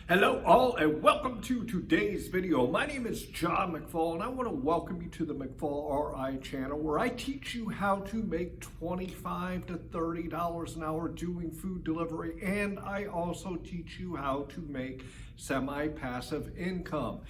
Hello all and welcome to today's video. My name is John McFall and I want to welcome you to the McFallRI channel where I teach you how to make $25 to $30 an hour doing food delivery, and I also teach you how to make semi-passive income.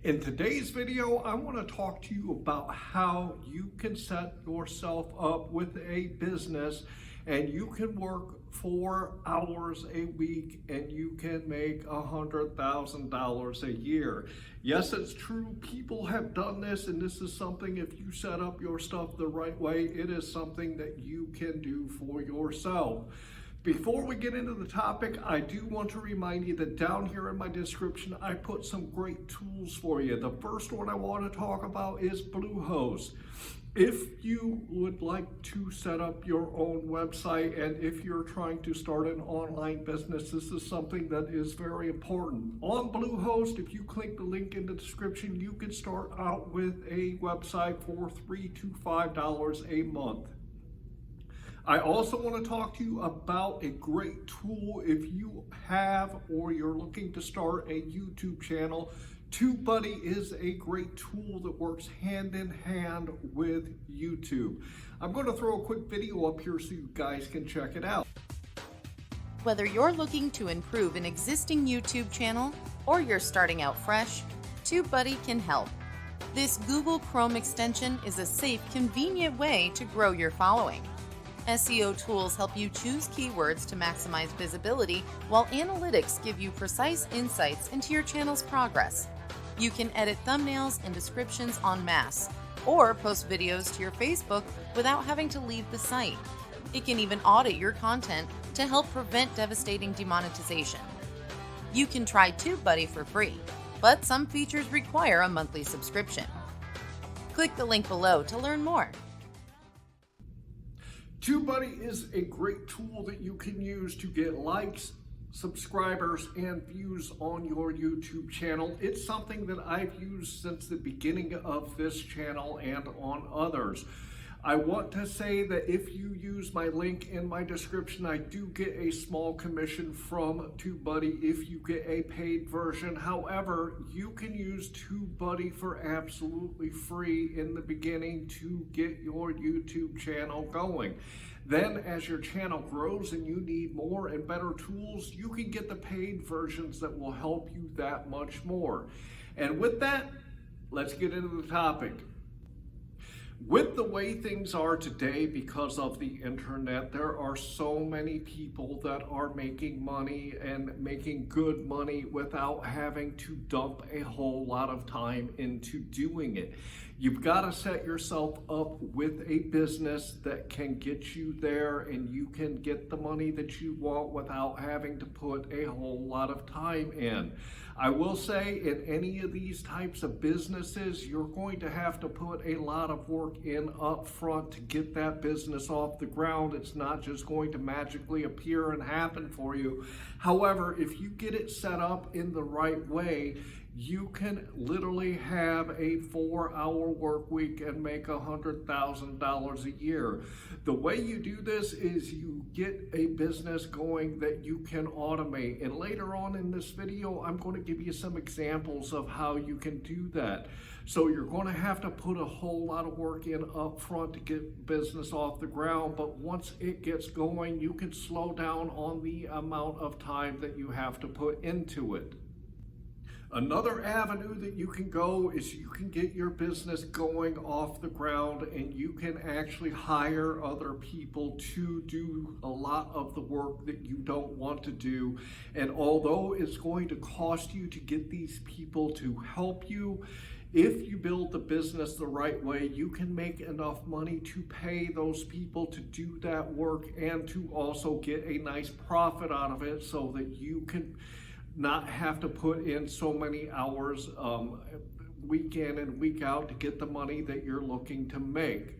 In today's video, I want to talk to you about how you can set yourself up with a business and you can work 4 hours a week and you can make $100,000 a year. Yes, it's true. People have done this, and this is something, if you set up your stuff the right way, it is something that you can do for yourself. Before we get into the topic, I do want to remind you that down here in my description, I put some great tools for you. The first one I want to talk about is Bluehost. If you would like to set up your own website, and if you're trying to start an online business, this is something that is very important. On Bluehost, if you click the link in the description, you can start out with a website for $3 to $5 a month. I also want to talk to you about a great tool if you have or you're looking to start a YouTube channel. Tubebuddy is a great tool that works hand in hand with YouTube. I'm going to throw a quick video up here so you guys can check it out. Whether you're looking to improve an existing YouTube channel or you're starting out fresh, Tubebuddy can help. This Google Chrome extension is a safe, convenient way to grow your following. SEO tools help you choose keywords to maximize visibility, while analytics give you precise insights into your channel's progress. You can edit thumbnails and descriptions en masse, or post videos to your Facebook without having to leave the site. It can even audit your content to help prevent devastating demonetization. You can try Tubebuddy for free, but some features require a monthly subscription. Click the link below to learn more. Tubebuddy is a great tool that you can use to get likes, subscribers, and views on your YouTube channel. It's something that I've used since the beginning of this channel and on others. I want to say that if you use my link in my description, I do get a small commission from Tubebuddy if you get a paid version. However, you can use Tubebuddy for absolutely free in the beginning to get your YouTube channel going. Then as your channel grows and you need more and better tools, you can get the paid versions that will help you that much more. And with that, let's get into the topic. With the way things are today because of the internet, there are so many people that are making money and making good money without having to dump a whole lot of time into doing it. You've got to set yourself up with a business that can get you there, and you can get the money that you want without having to put a whole lot of time in. I will say, in any of these types of businesses, you're going to have to put a lot of work in up front to get that business off the ground. It's not just going to magically appear and happen for you. However, if you get it set up in the right way, you can literally have a 4-hour work week and make $100,000 a year. The way you do this is you get a business going that you can automate. And later on in this video, I'm going to give you some examples of how you can do that. So you're going to have to put a whole lot of work in up front to get business off the ground. But once it gets going, you can slow down on the amount of time that you have to put into it. Another avenue that you can go is you can get your business going off the ground, and you can actually hire other people to do a lot of the work that you don't want to do. And although it's going to cost you to get these people to help you, if you build the business the right way, you can make enough money to pay those people to do that work and to also get a nice profit out of it so that you can not have to put in so many hours week in and week out to get the money that you're looking to make.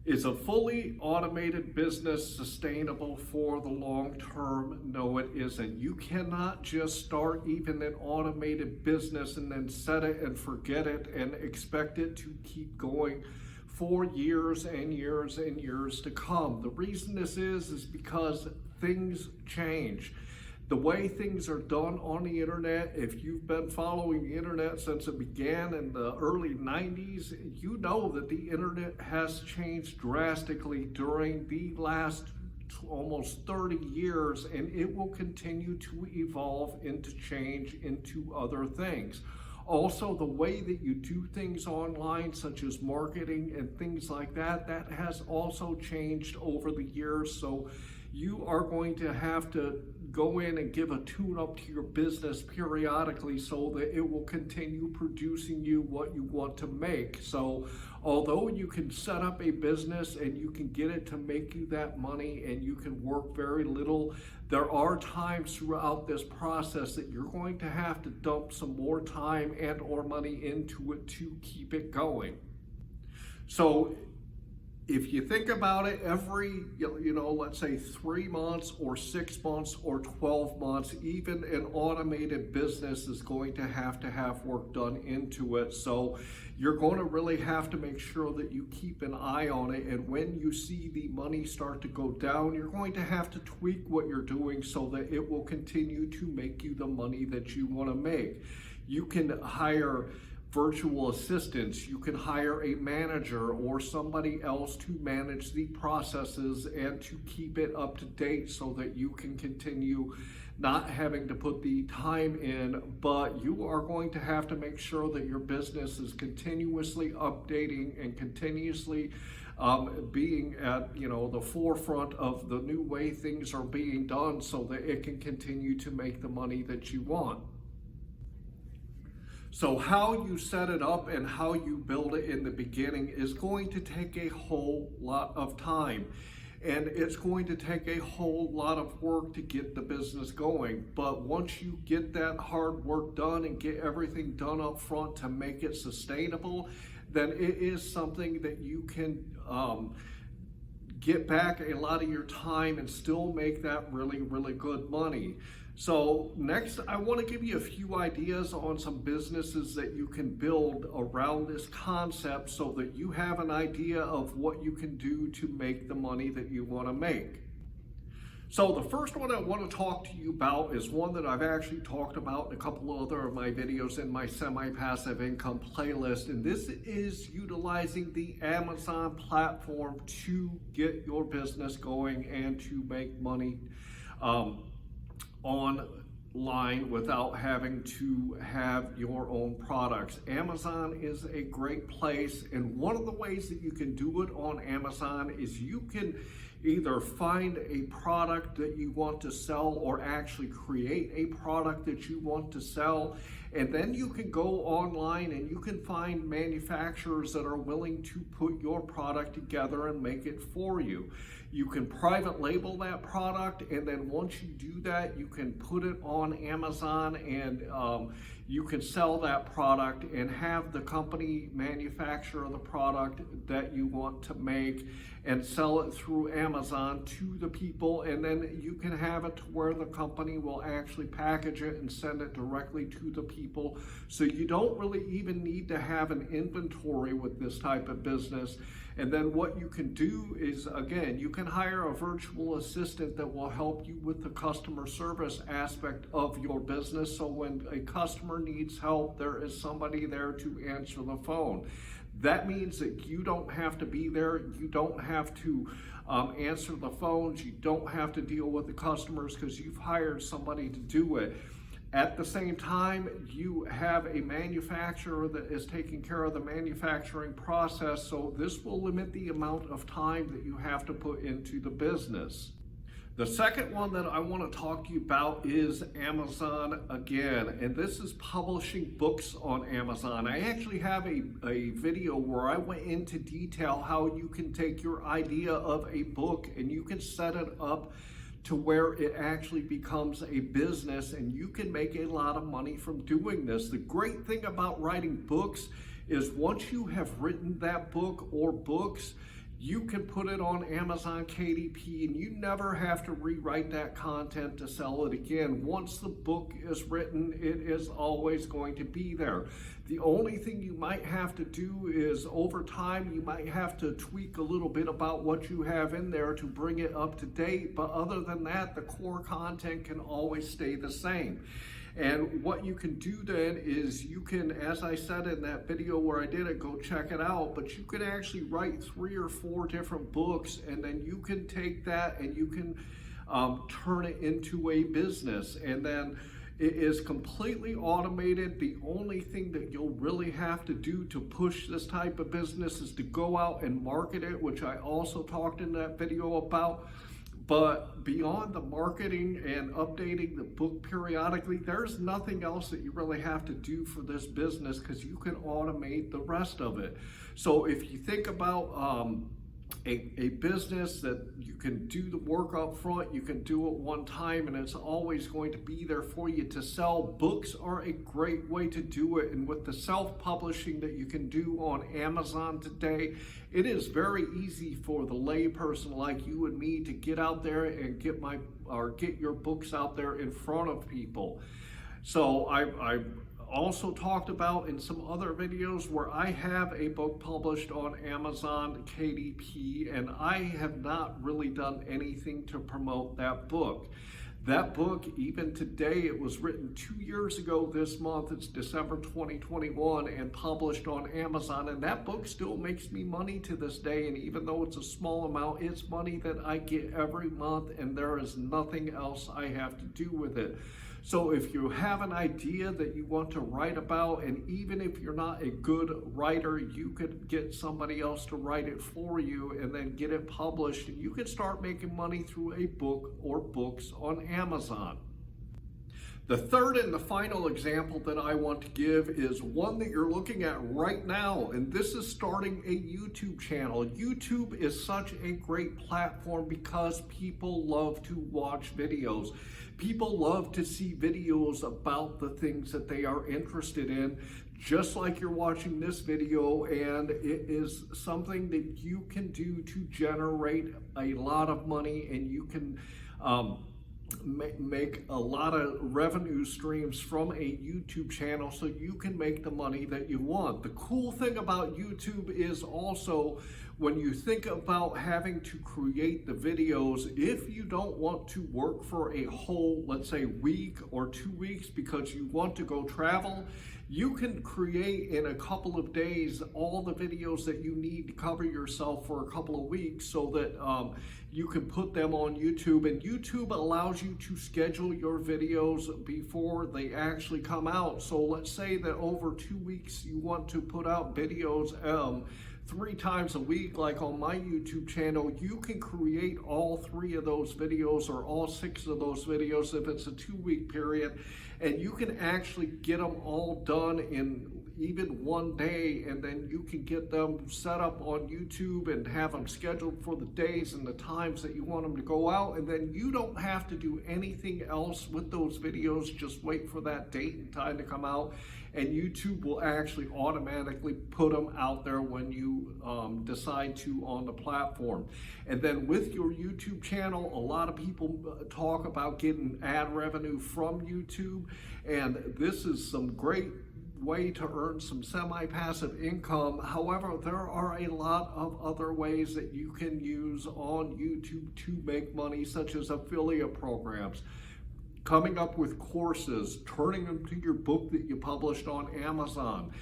Is a fully automated business sustainable for the long term? No, it isn't. You cannot just start even an automated business and then set it and forget it and expect it to keep going for years and years and years to come. The reason this is because things change. The way things are done on the internet, if you've been following the internet since it began in the early 90s, you know that the internet has changed drastically during the last almost 30 years, and it will continue to evolve into change into other things. Also, the way that you do things online, such as marketing and things like that, that has also changed over the years. So you are going to have to go in and give a tune-up to your business periodically so that it will continue producing you what you want to make. So although you can set up a business and you can get it to make you that money and you can work very little, there are times throughout this process that you're going to have to dump some more time and or money into it to keep it going. So if you think about it, every, let's say 3 months or 6 months or 12 months, even an automated business is going to have work done into it. So you're going to really have to make sure that you keep an eye on it. And when you see the money start to go down, you're going to have to tweak what you're doing so that it will continue to make you the money that you want to make. You can hire virtual assistants, you can hire a manager or somebody else to manage the processes and to keep it up to date so that you can continue not having to put the time in, but you are going to have to make sure that your business is continuously updating and continuously being at the forefront of the new way things are being done so that it can continue to make the money that you want. So how you set it up and how you build it in the beginning is going to take a whole lot of time. And it's going to take a whole lot of work to get the business going. But once you get that hard work done and get everything done up front to make it sustainable, then it is something that you can get back a lot of your time and still make that really, really good money. So next, I want to give you a few ideas on some businesses that you can build around this concept so that you have an idea of what you can do to make the money that you want to make. So the first one I want to talk to you about is one that I've actually talked about in a couple of other of my videos in my semi-passive income playlist, and this is utilizing the Amazon platform to get your business going and to make money online without having to have your own products. Amazon is a great place, and one of the ways that you can do it on Amazon is you can either find a product that you want to sell or actually create a product that you want to sell, and then you can go online and you can find manufacturers that are willing to put your product together and make it for you. You can private label that product, and then once you do that, you can put it on Amazon and you can sell that product and have the company manufacture the product that you want to make and sell it through Amazon to the people, and then you can have it to where the company will actually package it and send it directly to the people. So you don't really even need to have an inventory with this type of business. And then what you can do is, again, you can hire a virtual assistant that will help you with the customer service aspect of your business. So when a customer needs help, there is somebody there to answer the phone. That means that you don't have to be there. You don't have to answer the phones. You don't have to deal with the customers because you've hired somebody to do it. At the same time, you have a manufacturer that is taking care of the manufacturing process, so this will limit the amount of time that you have to put into the business. The second one that I want to talk to you about is Amazon again, and this is publishing books on Amazon. I actually have a video where I went into detail how you can take your idea of a book and you can set it up to where it actually becomes a business, and you can make a lot of money from doing this. The great thing about writing books is once you have written that book or books, you can put it on Amazon KDP and you never have to rewrite that content to sell it again. Once the book is written, it is always going to be there. The only thing you might have to do is over time, you might have to tweak a little bit about what you have in there to bring it up to date. But other than that, the core content can always stay the same. And what you can do then is you can, as I said in that video where I did it, go check it out, but you can actually write 3 or 4 different books, and then you can take that and you can turn it into a business. And then it is completely automated. The only thing that you'll really have to do to push this type of business is to go out and market it, which I also talked in that video about. But beyond the marketing and updating the book periodically, there's nothing else that you really have to do for this business because you can automate the rest of it. So if you think about a business that you can do the work up front, you can do it one time, and it's always going to be there for you to sell. Books are a great way to do it, and with the self-publishing that you can do on Amazon today, it is very easy for the layperson like you and me to get out there and get your books out there in front of people. So I also talked about in some other videos where I have a book published on Amazon KDP, and I have not really done anything to promote that book. That book, even today, it was written 2 years ago this month. It's December 2021 and published on Amazon. And that book still makes me money to this day. And even though it's a small amount, it's money that I get every month, and there is nothing else I have to do with it. So if you have an idea that you want to write about, and even if you're not a good writer, you could get somebody else to write it for you and then get it published, and you can start making money through a book or books on Amazon. The third and the final example that I want to give is one that you're looking at right now, and this is starting a YouTube channel. YouTube is such a great platform because people love to watch videos. People love to see videos about the things that they are interested in, just like you're watching this video, and it is something that you can do to generate a lot of money, and you can make a lot of revenue streams from a YouTube channel so you can make the money that you want. The cool thing about YouTube is also when you think about having to create the videos, if you don't want to work for a whole, let's say, week or 2 weeks because you want to go travel, you can create in a couple of days all the videos that you need to cover yourself for a couple of weeks so that you can put them on YouTube. And YouTube allows you to schedule your videos before they actually come out. So let's say that over 2 weeks you want to put out videos 3 times a week, like on my YouTube channel. You can create all 3 of those videos or all 6 of those videos if it's a 2-week period, and you can actually get them all done in even one day, and then you can get them set up on YouTube and have them scheduled for the days and the times that you want them to go out, and then you don't have to do anything else with those videos. Just wait for that date and time to come out, and YouTube will actually automatically put them out there when you decide to on the platform. And then with your YouTube channel, a lot of people talk about getting ad revenue from YouTube, and this is some great way to earn some semi-passive income. However, there are a lot of other ways that you can use on YouTube to make money, such as affiliate programs, coming up with courses, turning them to your book that you published on Amazon,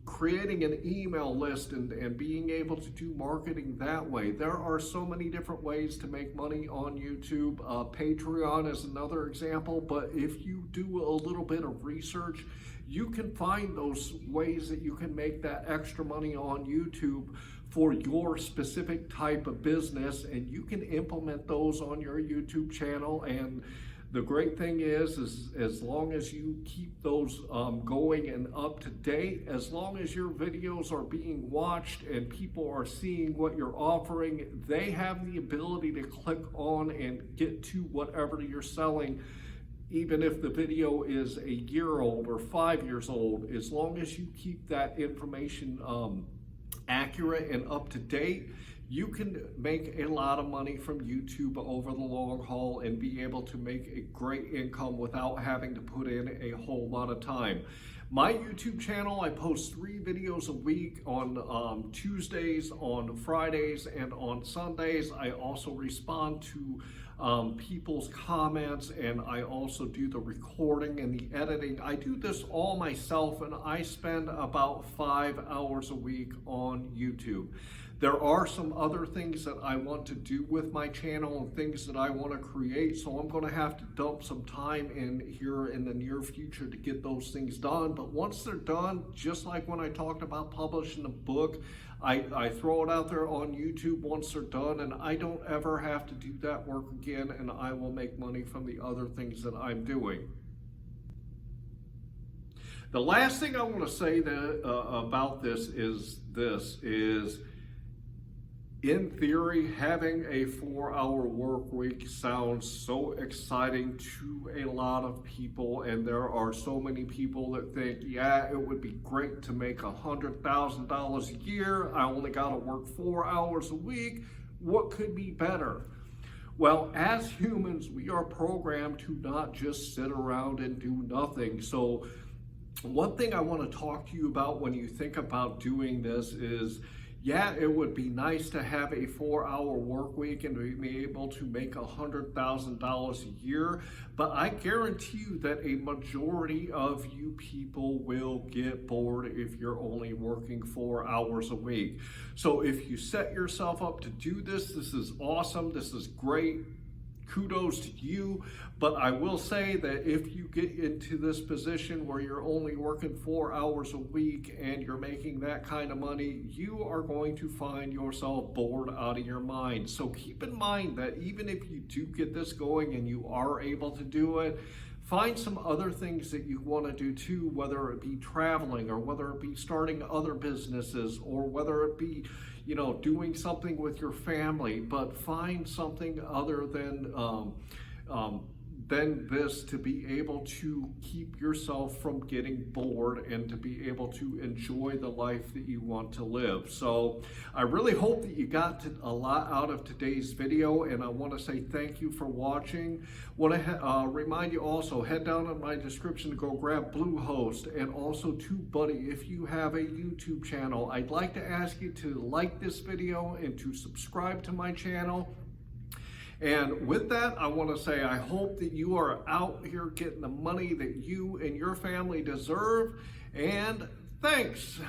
creating an email list and being able to do marketing that way. There are so many different ways to make money on YouTube. Patreon is another example, but if you do a little bit of research, you can find those ways that you can make that extra money on YouTube for your specific type of business, and you can implement those on your YouTube channel. And the great thing is as long as you keep those going and up to date, as long as your videos are being watched and people are seeing what you're offering, they have the ability to click on and get to whatever you're selling. Even if the video is a year old or 5 years old, as long as you keep that information accurate and up to date, you can make a lot of money from YouTube over the long haul and be able to make a great income without having to put in a whole lot of time. My YouTube channel, I post 3 videos a week on Tuesdays, on Fridays, and on Sundays. I also respond to people's comments, and I also do the recording and the editing. I do this all myself, and I spend about 5 hours a week on YouTube. There are some other things that I want to do with my channel and things that I want to create, so I'm going to have to dump some time in here in the near future to get those things done. But once they're done, just like when I talked about publishing a book, I throw it out there on YouTube once they're done, and I don't ever have to do that work again, and I will make money from the other things that I'm doing. The last thing I want to say that, about this is, in theory, having a 4-hour work week sounds so exciting to a lot of people, and there are so many people that think, yeah, it would be great to make $100,000 a year. I only got to work 4 hours a week. What could be better? Well, as humans, we are programmed to not just sit around and do nothing. So one thing I want to talk to you about when you think about doing this is, yeah, it would be nice to have a 4-hour work week and to be able to make $100,000 a year, but I guarantee you that a majority of you people will get bored if you're only working 4 hours a week. So if you set yourself up to do this, this is awesome, this is great. Kudos to you, but I will say that if you get into this position where you're only working 4 hours a week and you're making that kind of money, you are going to find yourself bored out of your mind. So keep in mind that even if you do get this going and you are able to do it, find some other things that you want to do too, whether it be traveling or whether it be starting other businesses or whether it be, you know, doing something with your family, but find something other than this to be able to keep yourself from getting bored and to be able to enjoy the life that you want to live. So I really hope that you got a lot out of today's video, and I want to say thank you for watching. Want to remind you also, head down in my description to go grab Bluehost and also Tubebuddy if you have a YouTube channel. I'd like to ask you to like this video and to subscribe to my channel. And with that, I want to say I hope that you are out here getting the money that you and your family deserve. And thanks.